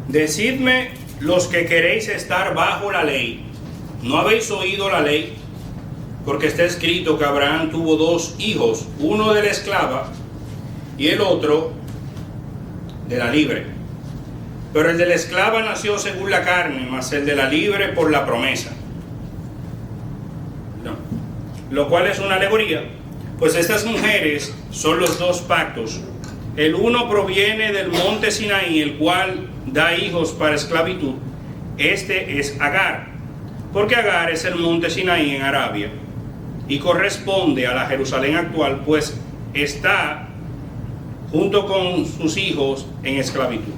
Decidme los que queréis estar bajo la ley, ¿no habéis oído la ley? Porque está escrito que Abraham tuvo 2 hijos, uno de la esclava y el otro de la libre. Pero el de la esclava nació según la carne, mas el de la libre por la promesa. No. Lo cual es una alegoría, pues estas mujeres son los 2 pactos. El uno proviene del monte Sinaí, el cual da hijos para esclavitud. Este es Agar, porque Agar es el monte Sinaí en Arabia y corresponde a la Jerusalén actual, pues está junto con sus hijos en esclavitud.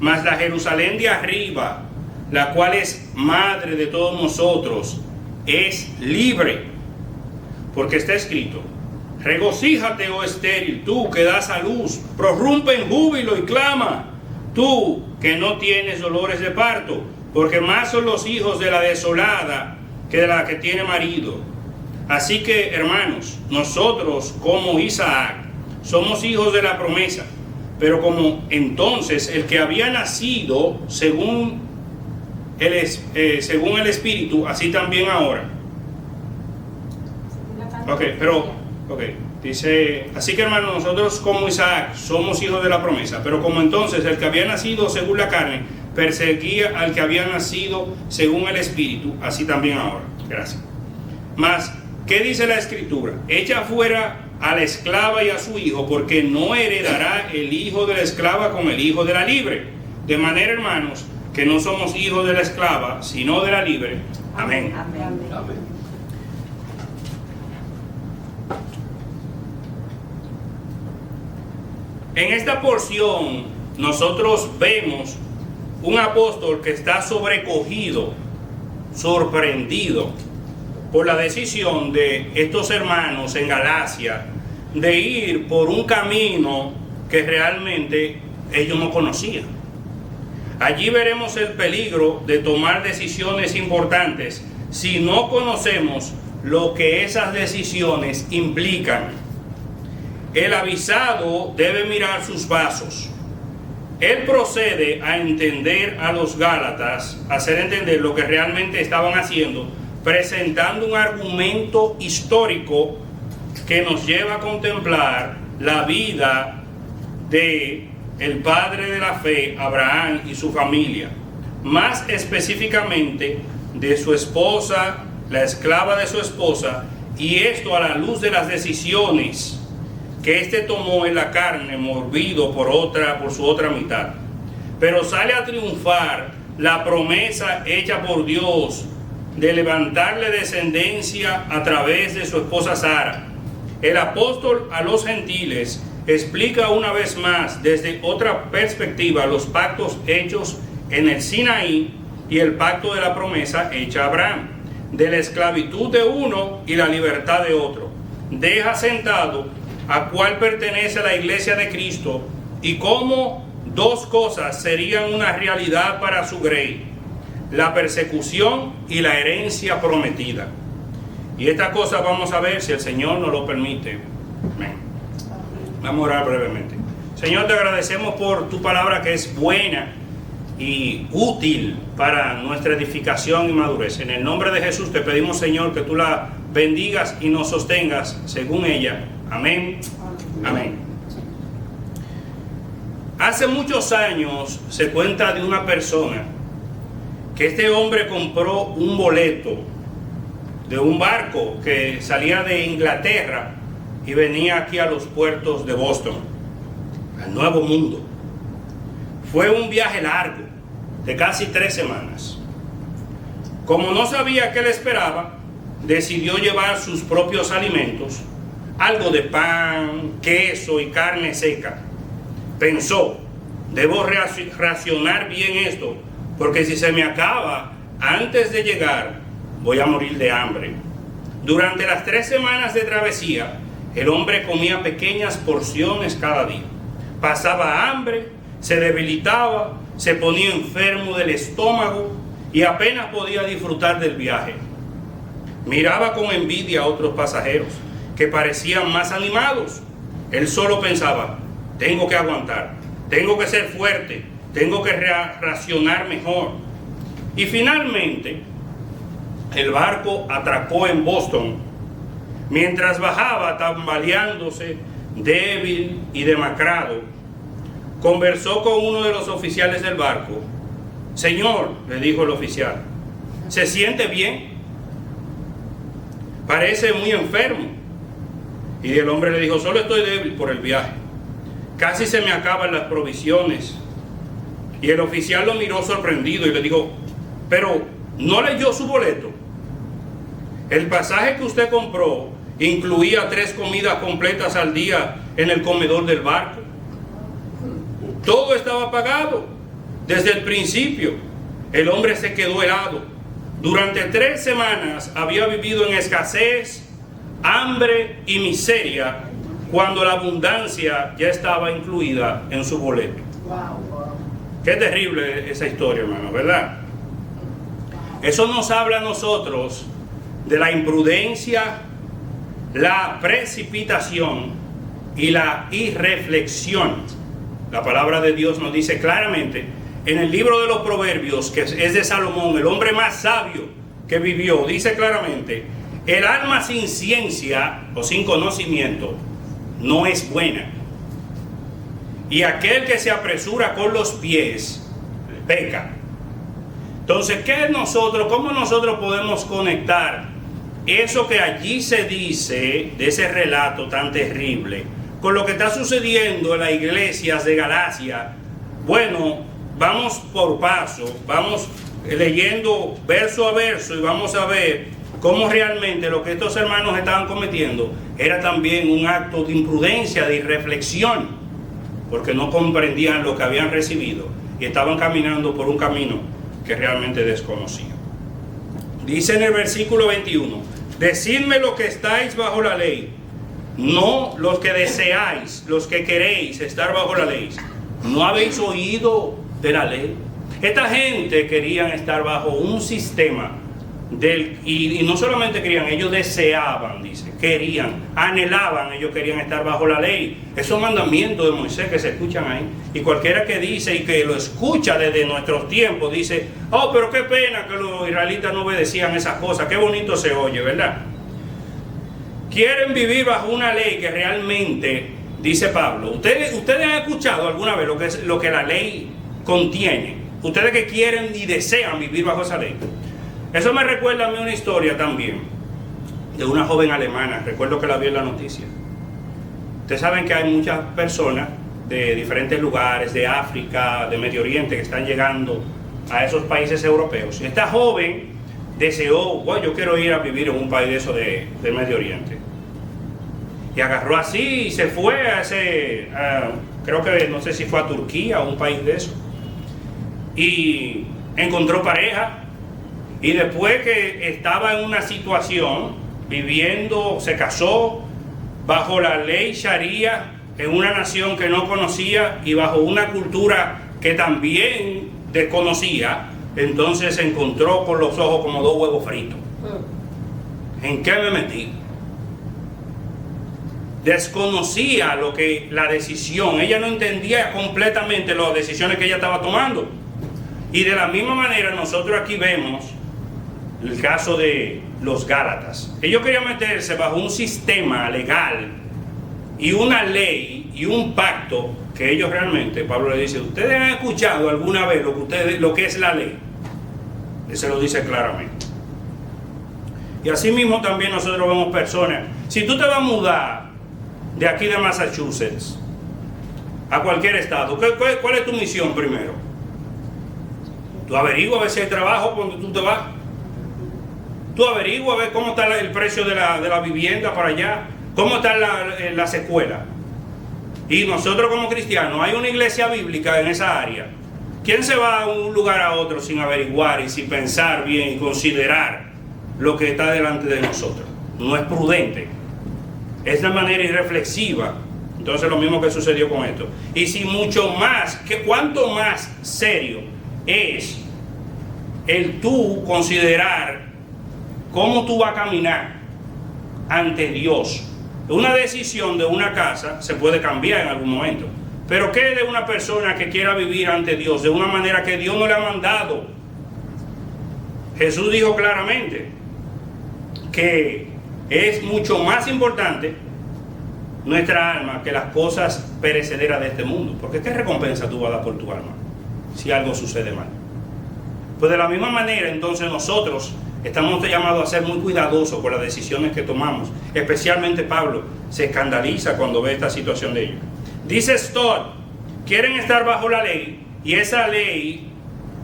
Mas la Jerusalén de arriba, la cual es madre de todos nosotros, es libre, porque está escrito: regocíjate, oh estéril, tú que das a luz, prorrumpe en júbilo y clama, tú que no tienes dolores de parto, porque más son los hijos de la desolada que de la que tiene marido. Así que, hermanos, nosotros como Isaac somos hijos de la promesa, pero como entonces el que había nacido según el Espíritu, así también ahora. Dice, así que, hermanos, nosotros como Isaac somos hijos de la promesa, pero como entonces el que había nacido según la carne perseguía al que había nacido según el Espíritu, así también ahora. Gracias. Mas, ¿qué dice la Escritura? Echa fuera a la esclava y a su hijo, porque no heredará el hijo de la esclava con el hijo de la libre. De manera, hermanos, que no somos hijos de la esclava, sino de la libre. Amén. Amén. Amén. En esta porción nosotros vemos un apóstol que está sobrecogido, sorprendido por la decisión de estos hermanos en Galacia de ir por un camino que realmente ellos no conocían. Allí veremos el peligro de tomar decisiones importantes si no conocemos lo que esas decisiones implican. El avisado debe mirar sus pasos. Él procede a entender a los Gálatas, a hacer entender lo que realmente estaban haciendo, presentando un argumento histórico que nos lleva a contemplar la vida de el padre de la fe, Abraham, y su familia, más específicamente de su esposa, la esclava de su esposa, y esto a la luz de las decisiones que éste tomó en la carne, movido por su otra mitad. Pero sale a triunfar la promesa hecha por Dios de levantarle descendencia a través de su esposa Sara. El apóstol a los gentiles explica una vez más desde otra perspectiva los pactos hechos en el Sinaí y el pacto de la promesa hecha a Abraham, de la esclavitud de uno y la libertad de otro. Deja sentado a cuál pertenece la iglesia de Cristo y cómo 2 cosas serían una realidad para su grey: la persecución y la herencia prometida. Y esta cosa vamos a ver si el Señor nos lo permite. Amén. Vamos a orar brevemente. Señor, te agradecemos por tu palabra que es buena y útil para nuestra edificación y madurez. En el nombre de Jesús te pedimos, Señor, que tú la bendigas y nos sostengas según ella. Amén. Amén. Hace muchos años se cuenta de una persona que este hombre compró un boleto de un barco que salía de Inglaterra y venía aquí a los puertos de Boston, al Nuevo Mundo. Fue un viaje largo de casi 3 semanas. Como no sabía qué le esperaba, decidió llevar sus propios alimentos, algo de pan, queso y carne seca. Pensó, debo racionar bien esto, porque si se me acaba antes de llegar, voy a morir de hambre. Durante las 3 semanas de travesía, el hombre comía pequeñas porciones cada día. Pasaba hambre, se debilitaba, se ponía enfermo del estómago y apenas podía disfrutar del viaje. Miraba con envidia a otros pasajeros que parecían más animados. Él solo pensaba, tengo que aguantar, tengo que ser fuerte, tengo que racionar mejor. Y finalmente, el barco atracó en Boston. Mientras bajaba, tambaleándose, débil y demacrado, conversó con uno de los oficiales del barco. Señor, le dijo el oficial, ¿se siente bien? Parece muy enfermo. Y el hombre le dijo, solo estoy débil por el viaje. Casi se me acaban las provisiones. Y el oficial lo miró sorprendido y le dijo, pero ¿no leyó su boleto? El pasaje que usted compró incluía 3 comidas completas al día en el comedor del barco. Todo estaba pagado desde el principio. El hombre se quedó helado. Durante 3 semanas había vivido en escasez, hambre y miseria, cuando la abundancia ya estaba incluida en su boleto. Qué terrible esa historia, hermano, ¿verdad? Eso nos habla a nosotros de la imprudencia, la precipitación y la irreflexión. La palabra de Dios nos dice claramente en el libro de los Proverbios, que es de Salomón, el hombre más sabio que vivió, dice claramente, el alma sin ciencia o sin conocimiento no es buena, y aquel que se apresura con los pies peca. Entonces, ¿cómo nosotros podemos conectar eso que allí se dice de ese relato tan terrible con lo que está sucediendo en las iglesias de Galacia? Bueno, vamos por paso, vamos leyendo verso a verso y vamos a ver cómo realmente lo que estos hermanos estaban cometiendo era también un acto de imprudencia, de irreflexión, porque no comprendían lo que habían recibido y estaban caminando por un camino que realmente desconocían. Dice en el versículo 21, decidme lo que estáis bajo la ley, no los que deseáis, los que queréis estar bajo la ley. ¿No habéis oído de la ley? Esta gente querían estar bajo un sistema y no solamente querían, ellos deseaban, dice, querían, anhelaban, ellos querían estar bajo la ley. Esos mandamientos de Moisés que se escuchan ahí, y cualquiera que dice y que lo escucha desde nuestros tiempos dice, oh, pero qué pena que los israelitas no obedecían esas cosas, qué bonito se oye, ¿verdad? Quieren vivir bajo una ley que realmente, dice Pablo, ustedes han escuchado alguna vez lo que la ley contiene, ustedes que quieren y desean vivir bajo esa ley. Eso me recuerda a mí una historia también de una joven alemana. Recuerdo que la vi en la noticia. Ustedes saben que hay muchas personas de diferentes lugares, de África, de Medio Oriente, que están llegando a esos países europeos. Y esta joven deseó, bueno, yo quiero ir a vivir en un país de eso de Medio Oriente. Y agarró así y se fue a ese, creo que no sé si fue a Turquía o un país de eso. Y encontró pareja. Y después que estaba en una situación, viviendo, se casó bajo la ley Sharia, en una nación que no conocía y bajo una cultura que también desconocía, entonces se encontró con los ojos como 2 huevos fritos. ¿En qué me metí? Desconocía la decisión, ella no entendía completamente las decisiones que ella estaba tomando. Y de la misma manera nosotros aquí vemos el caso de los Gálatas. Ellos querían meterse bajo un sistema legal y una ley y un pacto que ellos realmente, Pablo le dice, ¿ustedes han escuchado alguna vez lo que es la ley? Él se lo dice claramente. Y así mismo también nosotros vemos personas. Si tú te vas a mudar de aquí de Massachusetts a cualquier estado, ¿cuál es tu misión primero? Tú averiguas a ver si hay trabajo cuando tú te vas. Tú averigua a ver cómo está el precio de la vivienda para allá, cómo están las escuelas. Y nosotros como cristianos, hay una iglesia bíblica en esa área. ¿Quién se va de un lugar a otro sin averiguar y sin pensar bien y considerar lo que está delante de nosotros? No es prudente. Es de manera irreflexiva. Entonces lo mismo que sucedió con esto. Y si mucho más, cuánto más serio es el tú considerar cómo tú vas a caminar ante Dios. Una decisión de una casa se puede cambiar en algún momento, Pero ¿qué de una persona que quiera vivir ante Dios de una manera que Dios no le ha mandado? Jesús dijo claramente que es mucho más importante nuestra alma que las cosas perecederas de este mundo. Porque ¿qué recompensa tú vas a dar por tu alma si algo sucede mal? Pues de la misma manera, entonces nosotros estamos llamados a ser muy cuidadosos con las decisiones que tomamos. Especialmente Pablo se escandaliza cuando ve esta situación de ellos. Dice Stott, quieren estar bajo la ley y esa ley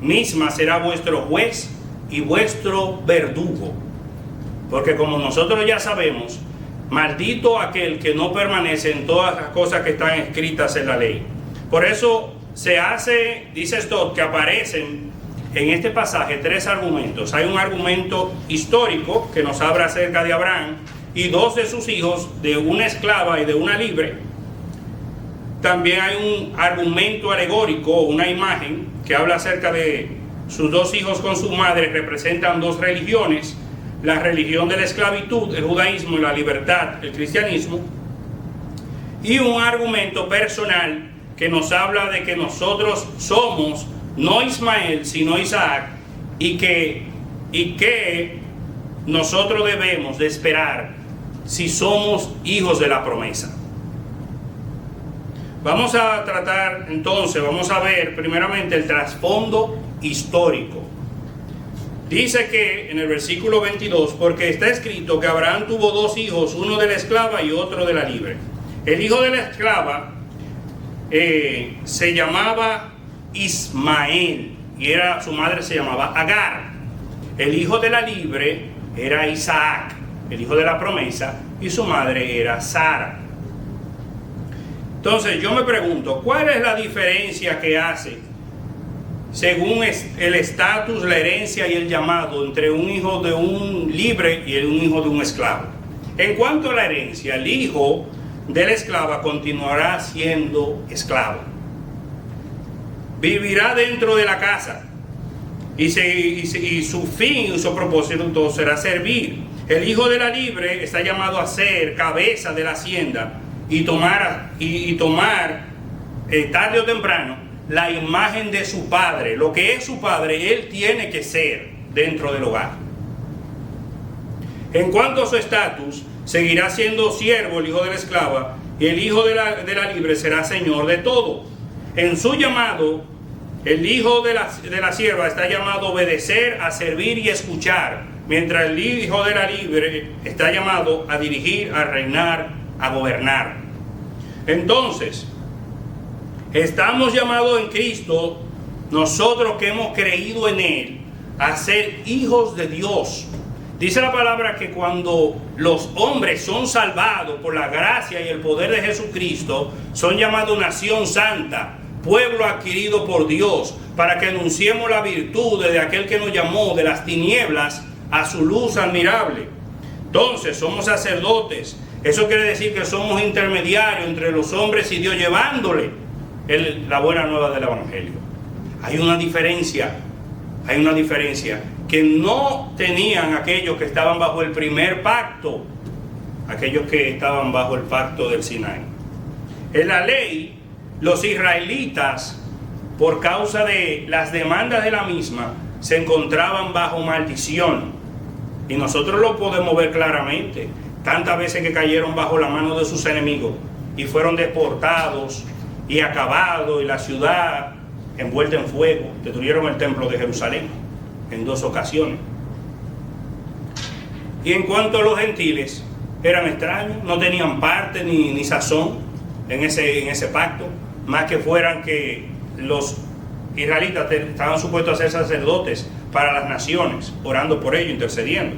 misma será vuestro juez y vuestro verdugo. Porque como nosotros ya sabemos, maldito aquel que no permanece en todas las cosas que están escritas en la ley. Por eso se hace, dice Stott, que aparecen en este pasaje 3 argumentos. Hay un argumento histórico que nos habla acerca de Abraham y 2 de sus hijos, de una esclava y de una libre. También hay un argumento alegórico, una imagen que habla acerca de sus 2 hijos con su madre. Representan 2 religiones: la religión de la esclavitud, el judaísmo, y la libertad, el cristianismo. Y un argumento personal que nos habla de que nosotros somos no Ismael sino Isaac, y que nosotros debemos de esperar si somos hijos de la promesa. Vamos a tratar entonces, vamos a ver primeramente el trasfondo histórico. Dice que en el versículo 22, porque está escrito que Abraham tuvo 2 hijos, uno de la esclava y otro de la libre. El hijo de la esclava se llamaba Ismael y su madre se llamaba Agar. El hijo de la libre era Isaac, el hijo de la promesa, y su madre era Sara. Entonces yo me pregunto, ¿cuál es la diferencia que hace, según el estatus, la herencia y el llamado, entre un hijo de un libre y un hijo de un esclavo? En cuanto a la herencia, el hijo de la esclava continuará siendo esclavo. Vivirá dentro de la casa y su fin y su propósito entonces será servir. El hijo de la libre está llamado a ser cabeza de la hacienda y tomar tarde o temprano la imagen de su padre. Lo que es su padre, él tiene que ser dentro del hogar. En cuanto a su estatus, seguirá siendo siervo el hijo de la esclava, y el hijo de la libre será señor de todo. En su llamado, el hijo de la sierva está llamado a obedecer, a servir y escuchar, mientras el hijo de la libre está llamado a dirigir, a reinar, a gobernar. Entonces, estamos llamados en Cristo, nosotros que hemos creído en Él, a ser hijos de Dios. Dice la palabra que cuando los hombres son salvados por la gracia y el poder de Jesucristo, son llamados nación santa, pueblo adquirido por Dios, para que anunciemos la virtud de aquel que nos llamó de las tinieblas a su luz admirable. Entonces somos sacerdotes. Eso quiere decir que somos intermediarios entre los hombres y Dios, llevándole la buena nueva del Evangelio. Hay una diferencia que no tenían aquellos que estaban bajo el primer pacto, aquellos que estaban bajo el pacto del Sinaí. En la ley, los israelitas, por causa de las demandas de la misma, se encontraban bajo maldición. Y nosotros lo podemos ver claramente. Tantas veces que cayeron bajo la mano de sus enemigos y fueron deportados y acabados, y la ciudad envuelta en fuego. Destruyeron el templo de Jerusalén en 2 ocasiones. Y en cuanto a los gentiles, eran extraños, no tenían parte ni sazón en ese pacto, más que fueran que los israelitas estaban supuestos a ser sacerdotes para las naciones, orando por ellos, intercediendo.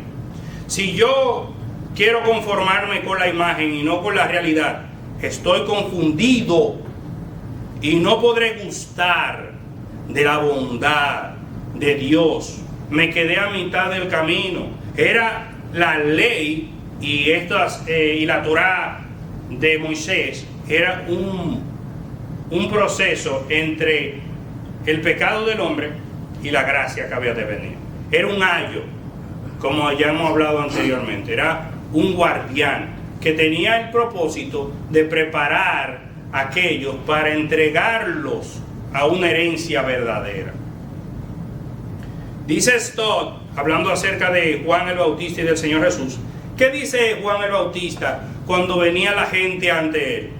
Si yo quiero conformarme con la imagen y no con la realidad, estoy confundido y no podré gustar de la bondad de Dios. Me quedé a mitad del camino. Era la ley y la Torá de Moisés, era un proceso entre el pecado del hombre y la gracia que había de venir. Era un ayo, como ya hemos hablado anteriormente. Era un guardián que tenía el propósito de preparar aquellos para entregarlos a una herencia verdadera. Dice Stott, hablando acerca de Juan el Bautista y del Señor Jesús, ¿qué dice Juan el Bautista cuando venía la gente ante él?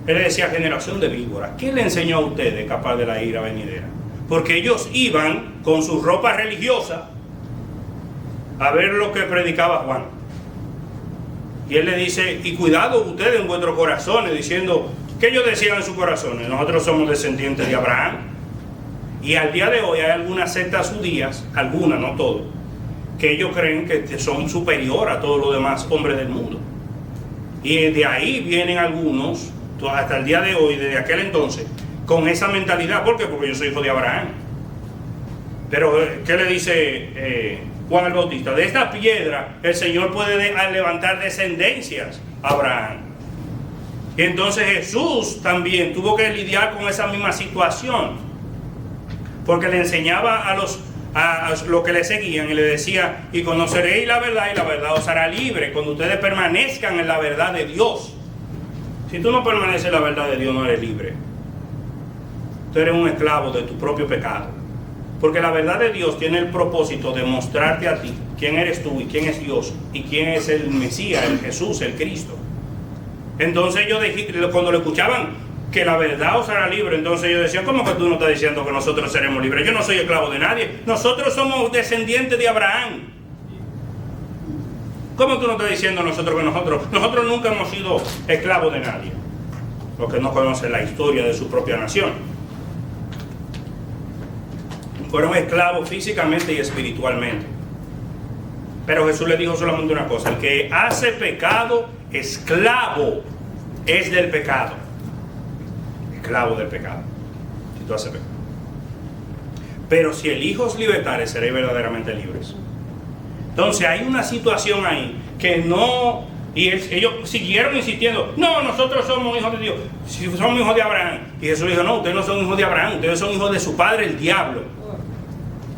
Él le decía: generación de víboras, ¿qué le enseñó a ustedes capaz de la ira venidera? Porque ellos iban con su ropa religiosa a ver lo que predicaba Juan. Y él le dice: y cuidado ustedes en vuestros corazones, diciendo, ¿qué ellos decían en sus corazones? Nosotros somos descendientes de Abraham. Y al día de hoy hay algunas sectas judías, algunas, no todas, que ellos creen que son superior a todos los demás hombres del mundo. Y de ahí vienen algunos, hasta el día de hoy, desde aquel entonces, con esa mentalidad. ¿Por qué? Porque yo soy hijo de Abraham. Pero, ¿qué le dice Juan el Bautista? De esta piedra el Señor puede levantar descendencias a Abraham. Y entonces Jesús también tuvo que lidiar con esa misma situación, porque le enseñaba a los que le seguían y le decía: y conoceréis la verdad, y la verdad os hará libre, cuando ustedes permanezcan en la verdad de Dios. Si tú no permaneces en la verdad de Dios, no eres libre. Tú eres un esclavo de tu propio pecado. Porque la verdad de Dios tiene el propósito de mostrarte a ti quién eres tú y quién es Dios y quién es el Mesías, el Jesús, el Cristo. Entonces ellos, cuando lo escuchaban, que la verdad os hará libre, entonces ellos decían: ¿cómo que tú no estás diciendo que nosotros seremos libres? Yo no soy esclavo de nadie. Nosotros somos descendientes de Abraham. ¿Cómo tú no estás diciendo nosotros nosotros nunca hemos sido esclavos de nadie? Porque no conocen la historia de su propia nación. Fueron esclavos físicamente y espiritualmente. Pero Jesús le dijo solamente una cosa: el que hace pecado, esclavo es del pecado. Esclavo del pecado, si tú haces pecado. Pero si el Hijo os libertare, seréis verdaderamente libres. Entonces hay una situación ahí que no, y ellos siguieron insistiendo: no, nosotros somos hijos de Dios, si somos hijos de Abraham. Y Jesús dijo: no, ustedes no son hijos de Abraham, ustedes son hijos de su padre, el diablo.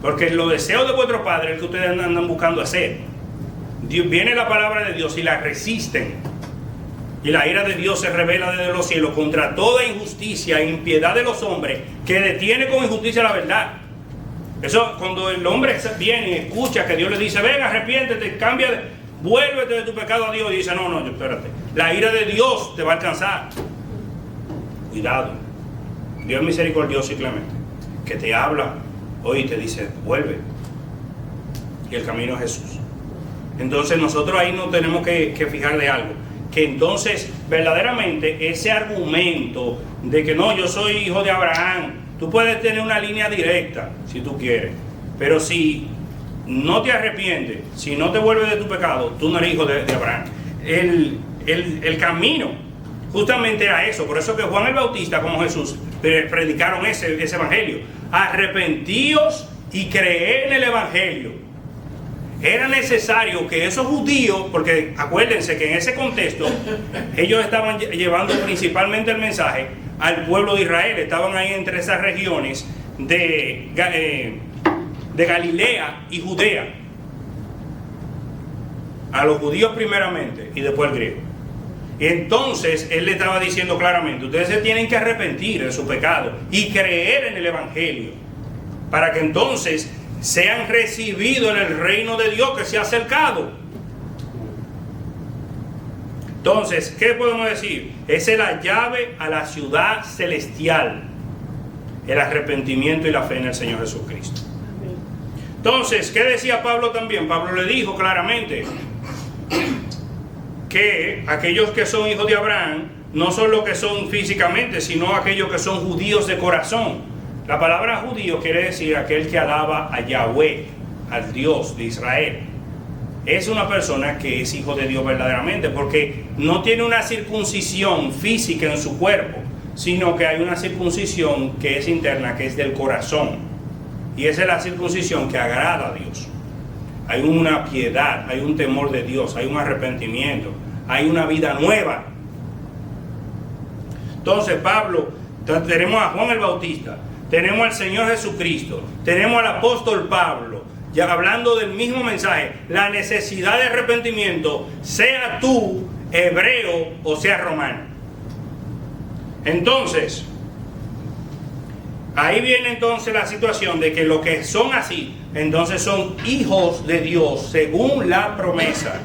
Porque los deseos de vuestro padre es el que ustedes andan buscando hacer. Viene la palabra de Dios y la resisten. Y la ira de Dios se revela desde los cielos contra toda injusticia e impiedad de los hombres, que detiene con injusticia la verdad. Eso, cuando el hombre viene y escucha que Dios le dice: ven, arrepiéntete, vuélvete de tu pecado a Dios, y dice: no, espérate, la ira de Dios te va a alcanzar. Cuidado. Dios es misericordioso y clemente, que te habla hoy y te dice: vuelve. Y el camino es Jesús. Entonces nosotros ahí no tenemos que fijarle algo. Que entonces verdaderamente ese argumento de que no, yo soy hijo de Abraham, tú puedes tener una línea directa si tú quieres, pero si no te arrepientes, si no te vuelves de tu pecado, tú no eres hijo de Abraham. El camino justamente era eso. Por eso que Juan el Bautista como Jesús predicaron ese evangelio: arrepentíos y creed en el evangelio. Era necesario que esos judíos, porque acuérdense que en ese contexto ellos estaban llevando principalmente el mensaje al pueblo de Israel, estaban ahí entre esas regiones de Galilea y Judea, a los judíos primeramente y después al griego. Y entonces él le estaba diciendo claramente: ustedes se tienen que arrepentir de su pecado y creer en el evangelio, para que entonces sean recibidos en el reino de Dios que se ha acercado. Entonces, ¿qué podemos decir? Esa es la llave a la ciudad celestial: el arrepentimiento y la fe en el Señor Jesucristo. Entonces, ¿qué decía Pablo también? Pablo le dijo claramente que aquellos que son hijos de Abraham no son los que son físicamente, sino aquellos que son judíos de corazón. La palabra judío quiere decir aquel que alaba a Yahweh, al Dios de Israel. Es una persona que es hijo de Dios verdaderamente, porque no tiene una circuncisión física en su cuerpo, sino que hay una circuncisión que es interna, que es del corazón. Y esa es la circuncisión que agrada a Dios. Hay una piedad, hay un temor de Dios, hay un arrepentimiento, hay una vida nueva. Entonces Pablo, tenemos a Juan el Bautista, tenemos al Señor Jesucristo, tenemos al apóstol Pablo, ya hablando del mismo mensaje: la necesidad de arrepentimiento, sea tú hebreo o sea romano. Entonces, ahí viene entonces la situación de que los que son así, entonces son hijos de Dios según la promesa.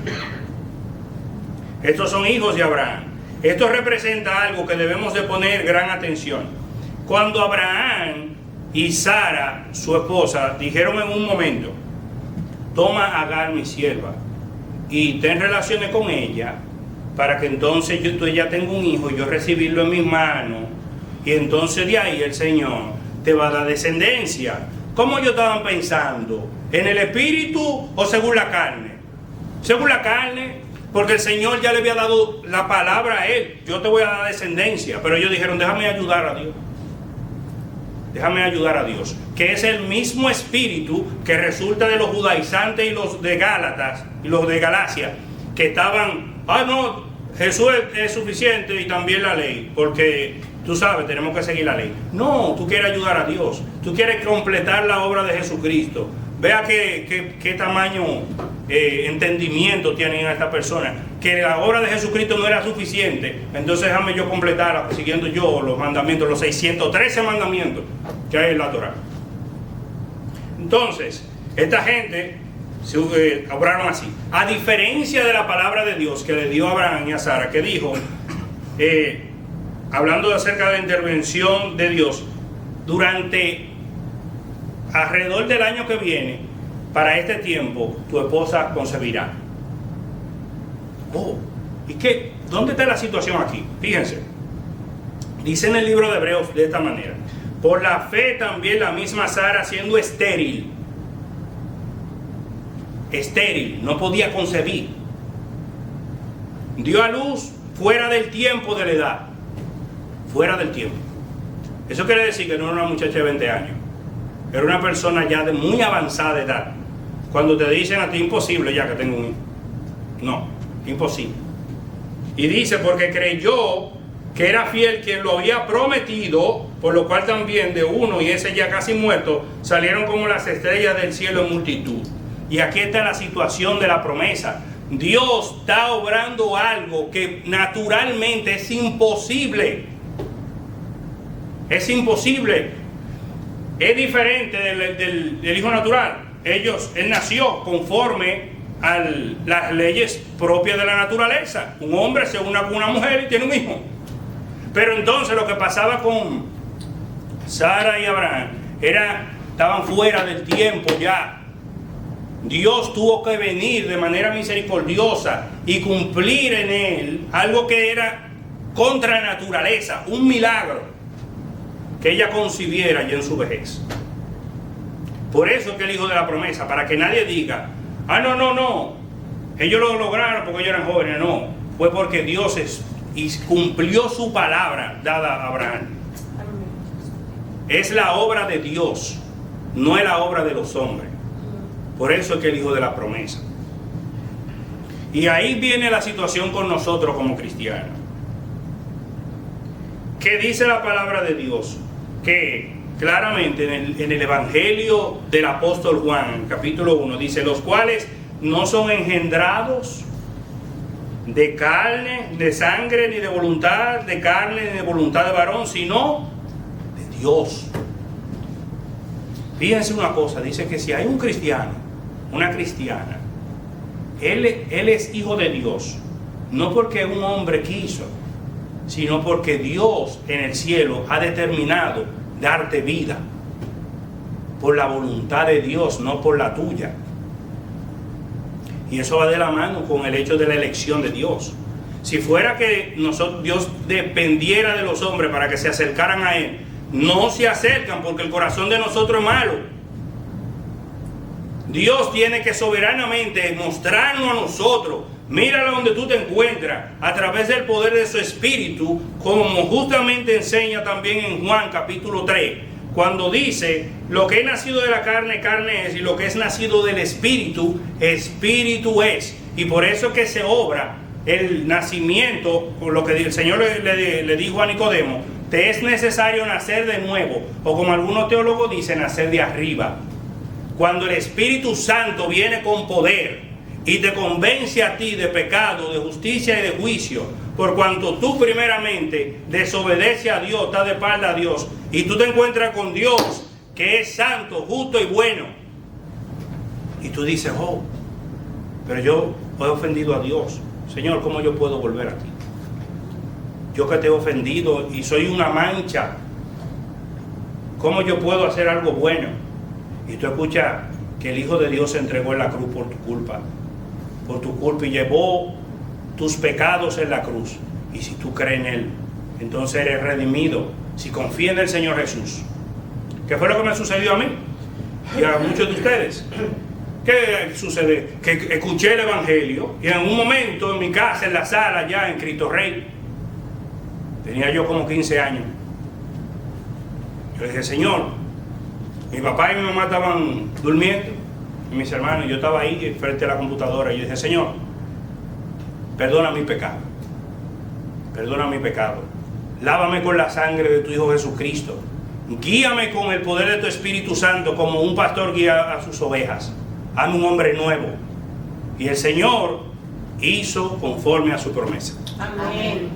Estos son hijos de Abraham. Esto representa algo que debemos de poner gran atención. Cuando Abraham y Sara, su esposa, dijeron en un momento: toma a Agar mi sierva y ten relaciones con ella, para que entonces ella tenga un hijo y yo recibirlo en mis manos, y entonces de ahí el Señor te va a dar descendencia. ¿Cómo ellos estaban pensando? ¿En el espíritu o según la carne? Según la carne, porque el Señor ya le había dado la palabra a él: yo te voy a dar descendencia. Pero ellos dijeron: déjame ayudar a Dios. Déjame ayudar a Dios, que es el mismo espíritu que resulta de los judaizantes y los de Gálatas y los de Galacia, que estaban: no, Jesús es suficiente y también la ley, porque tú sabes, tenemos que seguir la ley. No, tú quieres ayudar a Dios, tú quieres completar la obra de Jesucristo. Vea qué tamaño entendimiento tienen a esta persona, que la obra de Jesucristo no era suficiente, entonces déjame yo completarla siguiendo yo los mandamientos, los 613 mandamientos que hay en la Torá. Entonces, esta gente obraron así, a diferencia de la palabra de Dios que le dio a Abraham y a Sara, que dijo, hablando acerca de la intervención de Dios, durante alrededor del año que viene, para este tiempo, tu esposa concebirá. ¿Y qué? ¿Dónde está la situación aquí? Fíjense, dice en el libro de Hebreos de esta manera: por la fe también la misma Sara, siendo estéril, no podía concebir, dio a luz fuera del tiempo de la edad. Fuera del tiempo. Eso quiere decir que no era una muchacha de 20 años, era una persona ya de muy avanzada edad. Cuando te dicen a ti: imposible ya que tengo un hijo. No, imposible. Y dice: porque creyó que era fiel quien lo había prometido, por lo cual también de uno, y ese ya casi muerto, salieron como las estrellas del cielo en multitud. Y aquí está la situación de la promesa. Dios está obrando algo que naturalmente es imposible. Es imposible. Es diferente del hijo natural. Él nació conforme a las leyes propias de la naturaleza. Un hombre se une con una mujer y tiene un hijo. Pero entonces lo que pasaba con Sara y Abraham estaban fuera del tiempo ya. Dios tuvo que venir de manera misericordiosa y cumplir en él algo que era contra naturaleza, un milagro, que ella concibiera ya en su vejez. Por eso es que el hijo de la promesa, para que nadie diga: no, ellos lo lograron porque ellos eran jóvenes. No, fue porque Dios cumplió su palabra dada a Abraham. Es la obra de Dios, no es la obra de los hombres. Por eso es que el hijo de la promesa. Y ahí viene la situación con nosotros como cristianos. ¿Qué dice la palabra de Dios? Que claramente en el Evangelio del apóstol Juan, capítulo 1, dice: los cuales no son engendrados de carne, de sangre, ni de voluntad de carne, ni de voluntad de varón, sino de Dios. Fíjense una cosa, dice que si hay un cristiano, una cristiana, él es hijo de Dios, no porque un hombre quiso, sino porque Dios en el cielo ha determinado darte vida por la voluntad de Dios, no por la tuya. Y eso va de la mano con el hecho de la elección de Dios. Si fuera que Dios dependiera de los hombres para que se acercaran a Él, no se acercan porque el corazón de nosotros es malo. Dios tiene que soberanamente mostrarnos a nosotros: míralo donde tú te encuentras, a través del poder de su Espíritu, como justamente enseña también en Juan capítulo 3, cuando dice: lo que es nacido de la carne, carne es, y lo que es nacido del Espíritu, Espíritu es. Y por eso es que se obra el nacimiento, por lo que el Señor le dijo a Nicodemo: te es necesario nacer de nuevo, o como algunos teólogos dicen, nacer de arriba. Cuando el Espíritu Santo viene con poder y te convence a ti de pecado, de justicia y de juicio, por cuanto tú primeramente desobedeces a Dios, estás de espalda a Dios, y tú te encuentras con Dios, que es santo, justo y bueno. Y tú dices, oh, pero yo he ofendido a Dios. Señor, ¿cómo yo puedo volver a ti? Yo que te he ofendido y soy una mancha. ¿Cómo yo puedo hacer algo bueno? Y tú escuchas que el Hijo de Dios se entregó en la cruz por tu culpa, y llevó tus pecados en la cruz. Y si tú crees en Él, entonces eres redimido. Si confías en el Señor Jesús. ¿Qué fue lo que me sucedió a mí? Y a muchos de ustedes. ¿Qué sucede? Que escuché el Evangelio y en un momento en mi casa, en la sala, ya en Cristo Rey, tenía yo como 15 años. Yo le dije, Señor, mi papá y mi mamá estaban durmiendo, y mis hermanos, yo estaba ahí frente a la computadora, y yo dije, Señor, perdona mi pecado, lávame con la sangre de tu Hijo Jesucristo, guíame con el poder de tu Espíritu Santo, como un pastor guía a sus ovejas, hazme un hombre nuevo. Y el Señor hizo conforme a su promesa. Amén.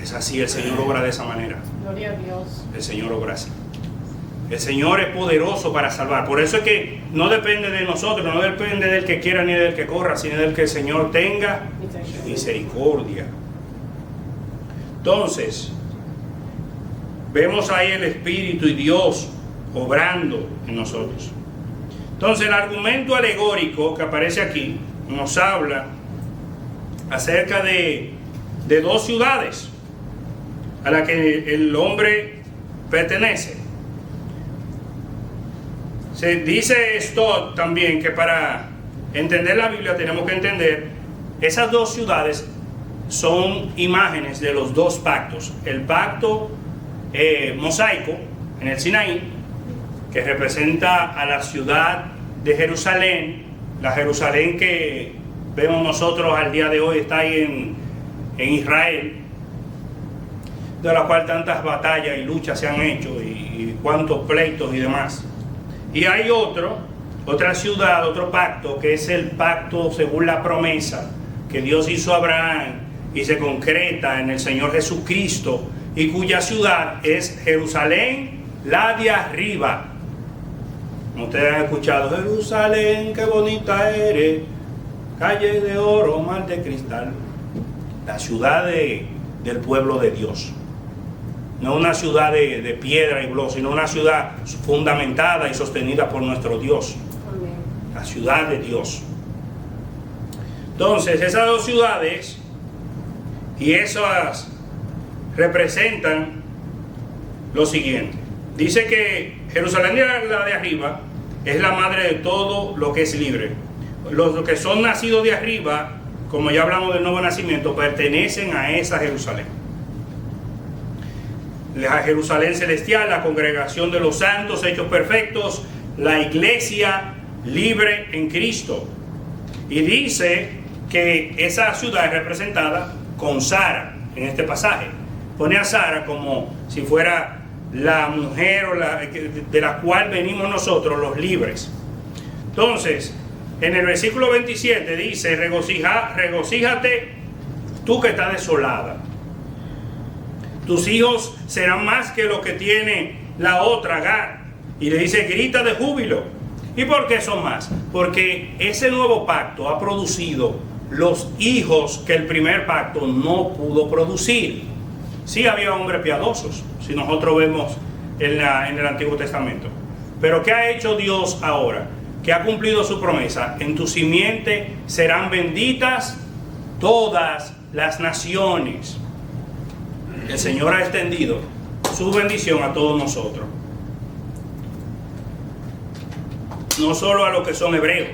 Es así, el Señor obra de esa manera. Gloria a Dios. El Señor obra así. El Señor es poderoso para salvar. Por eso es que no depende de nosotros, no depende del que quiera ni del que corra, sino del que el Señor tenga misericordia. Entonces, vemos ahí el Espíritu y Dios obrando en nosotros. Entonces, el argumento alegórico que aparece aquí nos habla acerca de dos ciudades a las que el hombre pertenece. Se dice esto también, que para entender la Biblia tenemos que entender esas dos ciudades son imágenes de los dos pactos. El pacto mosaico en el Sinaí, que representa a la ciudad de Jerusalén, la Jerusalén que vemos nosotros al día de hoy está ahí en Israel, de la cual tantas batallas y luchas se han hecho y cuantos pleitos y demás. Y hay otra ciudad, otro pacto, que es el pacto según la promesa que Dios hizo a Abraham y se concreta en el Señor Jesucristo, y cuya ciudad es Jerusalén, la de arriba. Ustedes han escuchado, Jerusalén, qué bonita eres, calle de oro, mar de cristal. La ciudad del pueblo de Dios. No una ciudad de piedra y bloque, sino una ciudad fundamentada y sostenida por nuestro Dios. Amén. La ciudad de Dios. Entonces, esas dos ciudades y esas representan lo siguiente. Dice que Jerusalén, la de arriba, es la madre de todo lo que es libre. Los que son nacidos de arriba, como ya hablamos del nuevo nacimiento, pertenecen a esa Jerusalén. La Jerusalén celestial, la congregación de los santos hechos perfectos, la iglesia libre en Cristo. Y dice que esa ciudad es representada con Sara en este pasaje. Pone a Sara como si fuera la mujer de la cual venimos nosotros los libres. Entonces, en el versículo 27 dice, regocíjate tú que estás desolada. Tus hijos serán más que lo que tiene la otra, Agar. Y le dice, grita de júbilo. ¿Y por qué son más? Porque ese nuevo pacto ha producido los hijos que el primer pacto no pudo producir. Sí había hombres piadosos, si nosotros vemos en el Antiguo Testamento. Pero ¿qué ha hecho Dios ahora? Que ha cumplido su promesa. En tu simiente serán benditas todas las naciones. El Señor ha extendido su bendición a todos nosotros. No solo a los que son hebreos,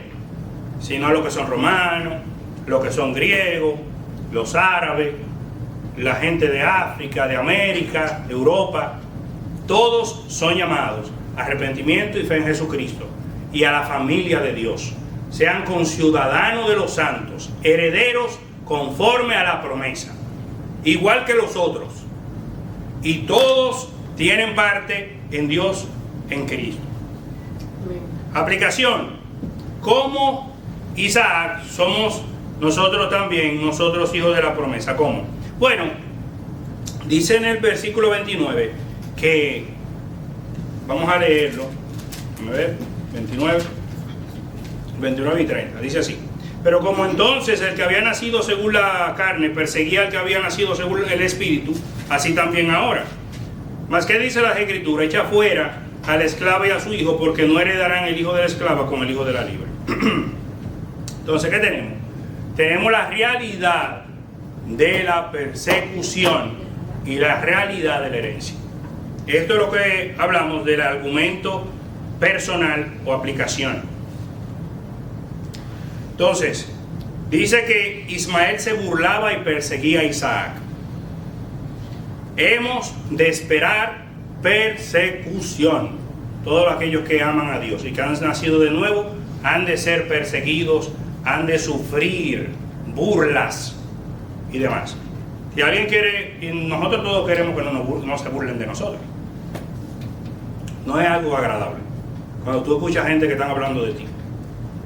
sino a los que son romanos, los que son griegos, los árabes, la gente de África, de América, de Europa. Todos son llamados a arrepentimiento y fe en Jesucristo y a la familia de Dios. Sean conciudadanos de los santos, herederos conforme a la promesa, igual que los otros. Y todos tienen parte en Dios, en Cristo. Aplicación. Como Isaac somos nosotros también, nosotros hijos de la promesa. ¿Cómo? Bueno, dice en el versículo 29 que, vamos a leerlo, a ver, 29 y 30, dice así: pero como entonces el que había nacido según la carne perseguía al que había nacido según el Espíritu, así también ahora. Mas ¿qué dice la Escritura? Echa fuera a la esclava y a su hijo, porque no heredarán el hijo de la esclava con el hijo de la libre. Entonces, ¿qué tenemos? Tenemos la realidad de la persecución y la realidad de la herencia. Esto es lo que hablamos del argumento personal o aplicación. Entonces, dice que Ismael se burlaba y perseguía a Isaac. Hemos de esperar persecución. Todos aquellos que aman a Dios y que han nacido de nuevo han de ser perseguidos, han de sufrir burlas y demás. Si alguien quiere, y nosotros todos queremos que no se burlen de nosotros. No es algo agradable cuando tú escuchas gente que están hablando de ti.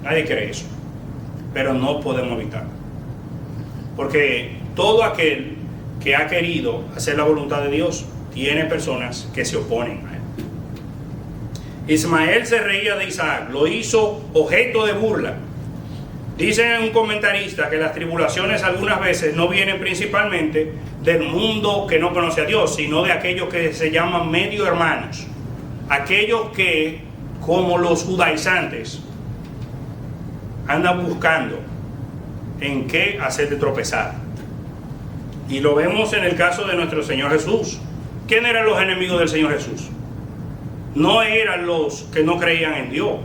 Nadie quiere eso, pero no podemos evitarlo, porque todo aquel que ha querido hacer la voluntad de Dios tiene personas que se oponen a él. Ismael se reía de Isaac, lo hizo objeto de burla. Dice un comentarista que las tribulaciones algunas veces no vienen principalmente del mundo que no conoce a Dios, sino de aquellos que se llaman medio hermanos, aquellos que, como los judaizantes, andan buscando en qué hacerte tropezar. Y lo vemos en el caso de nuestro Señor Jesús. ¿Quién eran los enemigos del Señor Jesús? No eran los que no creían en Dios,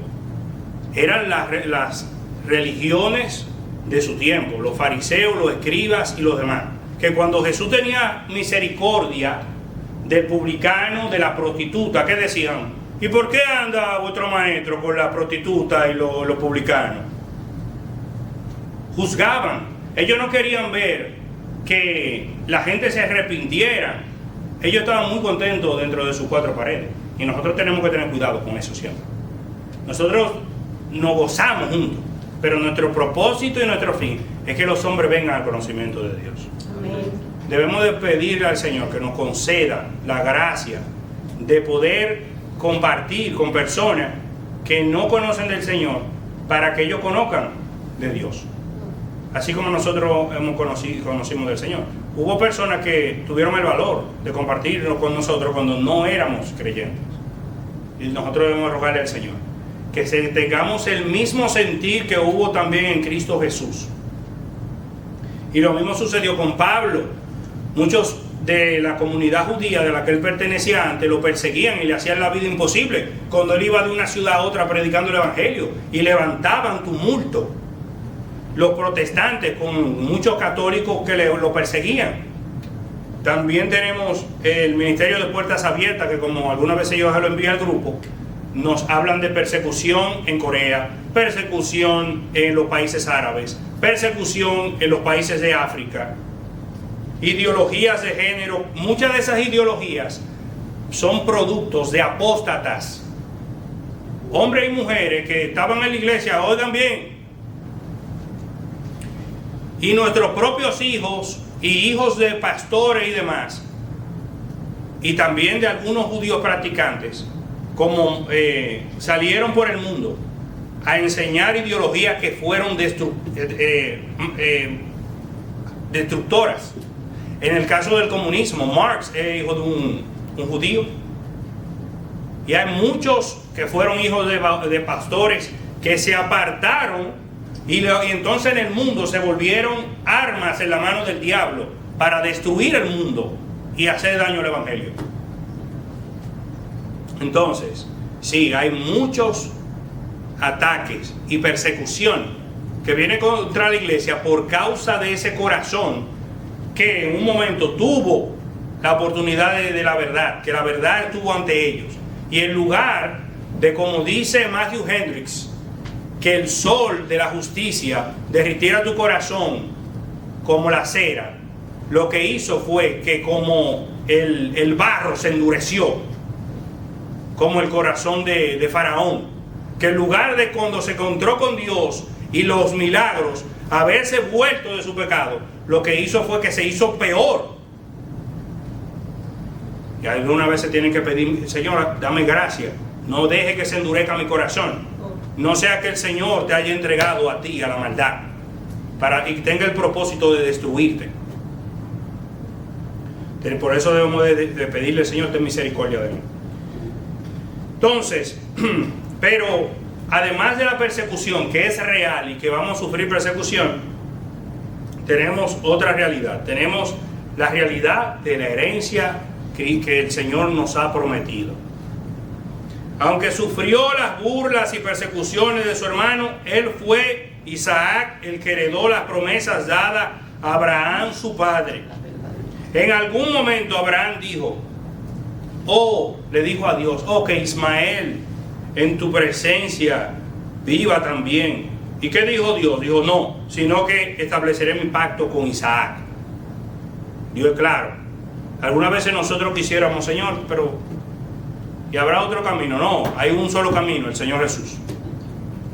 eran las religiones de su tiempo, los fariseos, los escribas y los demás, que cuando Jesús tenía misericordia del publicano, de la prostituta, ¿qué decían? ¿Y por qué anda vuestro maestro con la prostituta y los publicanos? Juzgaban. Ellos no querían ver que la gente se arrepintiera. Ellos estaban muy contentos dentro de sus cuatro paredes, y nosotros tenemos que tener cuidado con eso siempre. Nosotros nos gozamos juntos, pero nuestro propósito y nuestro fin es que los hombres vengan al conocimiento de Dios. Amén. Debemos de pedirle al Señor que nos conceda la gracia de poder compartir con personas que no conocen del Señor, para que ellos conozcan de Dios, así como nosotros conocimos del Señor. Hubo personas que tuvieron el valor de compartirlo con nosotros cuando no éramos creyentes, y nosotros debemos rogarle al Señor que tengamos el mismo sentir que hubo también en Cristo Jesús. Y lo mismo sucedió con Pablo. Muchos de la comunidad judía de la que él pertenecía antes lo perseguían y le hacían la vida imposible cuando él iba de una ciudad a otra predicando el evangelio, y levantaban tumulto. Los protestantes, con muchos católicos que lo perseguían. También tenemos el ministerio de Puertas Abiertas, que como algunas veces yo lo envío al grupo, nos hablan de persecución en Corea, persecución en los países árabes, persecución en los países de África, ideologías de género. Muchas de esas ideologías son productos de apóstatas, hombres y mujeres que estaban en la iglesia, oigan bien, y nuestros propios hijos y hijos de pastores y demás, y también de algunos judíos practicantes, como salieron por el mundo a enseñar ideologías que fueron destructoras. En el caso del comunismo, Marx es hijo de un judío, y hay muchos que fueron hijos de pastores que se apartaron, y entonces en el mundo se volvieron armas en la mano del diablo para destruir el mundo y hacer daño al evangelio. Entonces, sí, hay muchos ataques y persecución que viene contra la iglesia por causa de ese corazón que en un momento tuvo la oportunidad de la verdad, que la verdad estuvo ante ellos, y en lugar de, como dice Matthew Hendricks, que el sol de la justicia derritiera tu corazón como la cera, lo que hizo fue que como el barro se endureció, como el corazón de Faraón, que en lugar de cuando se encontró con Dios y los milagros, haberse vuelto de su pecado, lo que hizo fue que se hizo peor. Y algunas veces tienen que pedir, Señor, dame gracia, no deje que se endurezca mi corazón, no sea que el Señor te haya entregado a ti a la maldad y tenga el propósito de destruirte. Por eso debemos de pedirle, Señor, ten misericordia de mí. Entonces, pero además de la persecución, que es real y que vamos a sufrir persecución, tenemos otra realidad. Tenemos la realidad de la herencia que el Señor nos ha prometido. Aunque sufrió las burlas y persecuciones de su hermano, él fue Isaac el que heredó las promesas dadas a Abraham su padre. En algún momento Abraham dijo, le dijo a Dios, que Ismael en tu presencia viva también. ¿Y qué dijo Dios? Dijo, no, sino que estableceré mi pacto con Isaac. Dios es claro. Algunas veces nosotros quisiéramos, Señor, pero ¿y habrá otro camino? No, hay un solo camino, el Señor Jesús.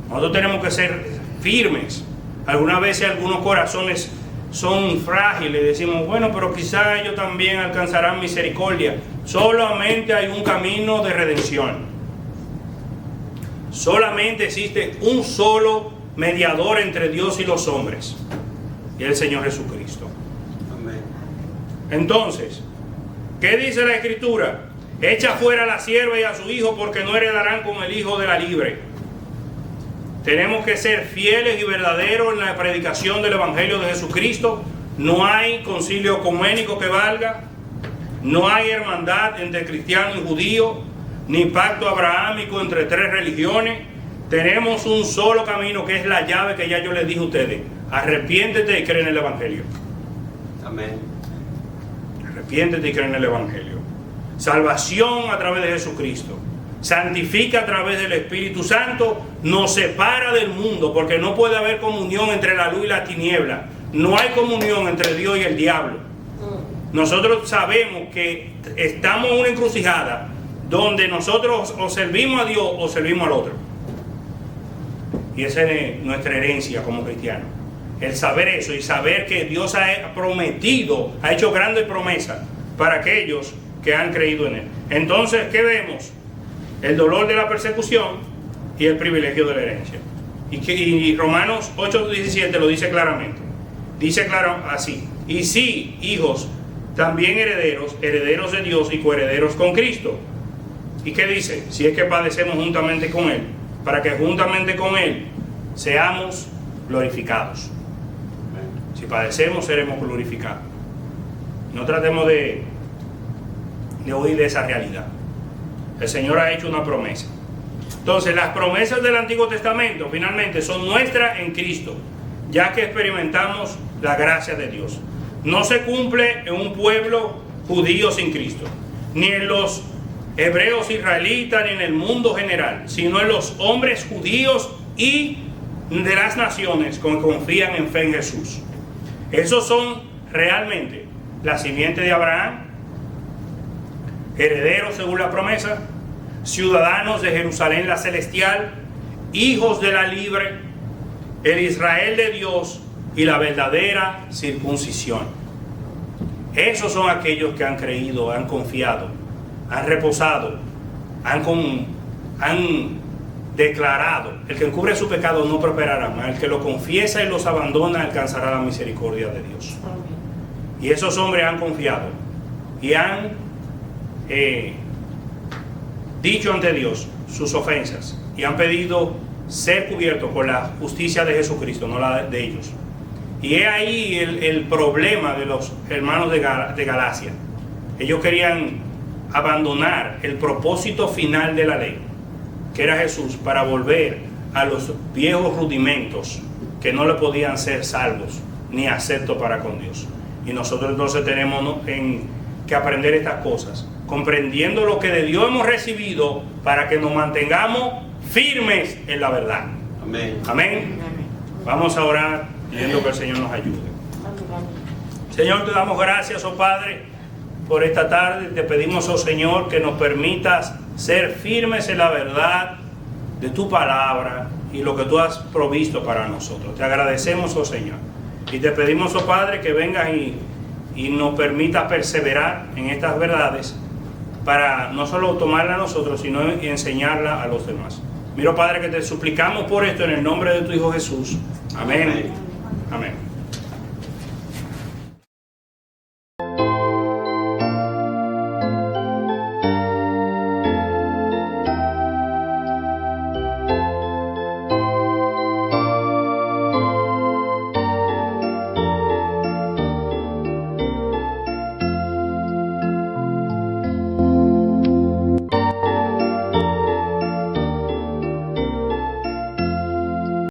Nosotros tenemos que ser firmes. Algunas veces algunos corazones son frágiles, decimos, bueno, pero quizá ellos también alcanzarán misericordia. Solamente hay un camino de redención. Solamente existe un solo mediador entre Dios y los hombres, y el Señor Jesucristo. Amén. Entonces, ¿qué dice la Escritura? Echa fuera a la sierva y a su hijo, porque no heredarán con el hijo de la libre. Tenemos que ser fieles y verdaderos en la predicación del Evangelio de Jesucristo. No hay concilio ecuménico que valga, no hay hermandad entre cristiano y judío, ni pacto abrahámico entre tres religiones. Tenemos un solo camino, que es la llave que ya yo les dije a ustedes: arrepiéntete y cree en el Evangelio. Amén. Arrepiéntete y cree en el Evangelio. Salvación a través de Jesucristo. Santifica a través del Espíritu Santo. Nos separa del mundo, porque no puede haber comunión entre la luz y la tiniebla. No hay comunión entre Dios y el diablo. Nosotros sabemos que estamos en una encrucijada donde nosotros o servimos a Dios o servimos al otro. Y esa es nuestra herencia como cristianos. El saber eso y saber que Dios ha prometido, ha hecho grandes promesas para aquellos que han creído en Él. Entonces, ¿qué vemos? El dolor de la persecución y el privilegio de la herencia. Y Romanos 8:17 lo dice claramente. Dice claro así: y sí, hijos, también herederos, herederos de Dios y coherederos con Cristo. ¿Y qué dice? Si es que padecemos juntamente con Él, para que juntamente con Él seamos glorificados. Si padecemos, seremos glorificados. No tratemos de huir de esa realidad. El Señor ha hecho una promesa. Entonces, las promesas del Antiguo Testamento finalmente son nuestras en Cristo, ya que experimentamos la gracia de Dios. No se cumple en un pueblo judío sin Cristo, ni en los hebreos israelitas, ni en el mundo general, sino en los hombres judíos y de las naciones que confían en fe en Jesús. Esos son realmente la simiente de Abraham, herederos según la promesa, ciudadanos de Jerusalén la celestial, hijos de la libre, el Israel de Dios y la verdadera circuncisión. Esos son aquellos que han creído, han confiado, han reposado, han declarado: el que encubre su pecado no prosperará, mas el que lo confiesa y los abandona alcanzará la misericordia de Dios. Y esos hombres han confiado y han dicho ante Dios sus ofensas y han pedido ser cubiertos por la justicia de Jesucristo, no la de ellos. Y es ahí el problema de los hermanos de Galacia. Ellos querían abandonar el propósito final de la ley, que era Jesús, para volver a los viejos rudimentos que no le podían ser salvos ni aceptos para con Dios. Y nosotros entonces tenemos que aprender estas cosas, comprendiendo lo que de Dios hemos recibido, para que nos mantengamos firmes en la verdad. Amén. Amén. Vamos a orar pidiendo que el Señor nos ayude. Señor, te damos gracias, oh Padre, por esta tarde. Te pedimos, oh Señor, que nos permitas ser firmes en la verdad de tu palabra, y lo que tú has provisto para nosotros. Te agradecemos, oh Señor. Y te pedimos, oh Padre, que vengas y nos permitas perseverar en estas verdades para no solo tomarla a nosotros, sino enseñarla a los demás. Mira, Padre, que te suplicamos por esto en el nombre de tu Hijo Jesús. Amén. Amén.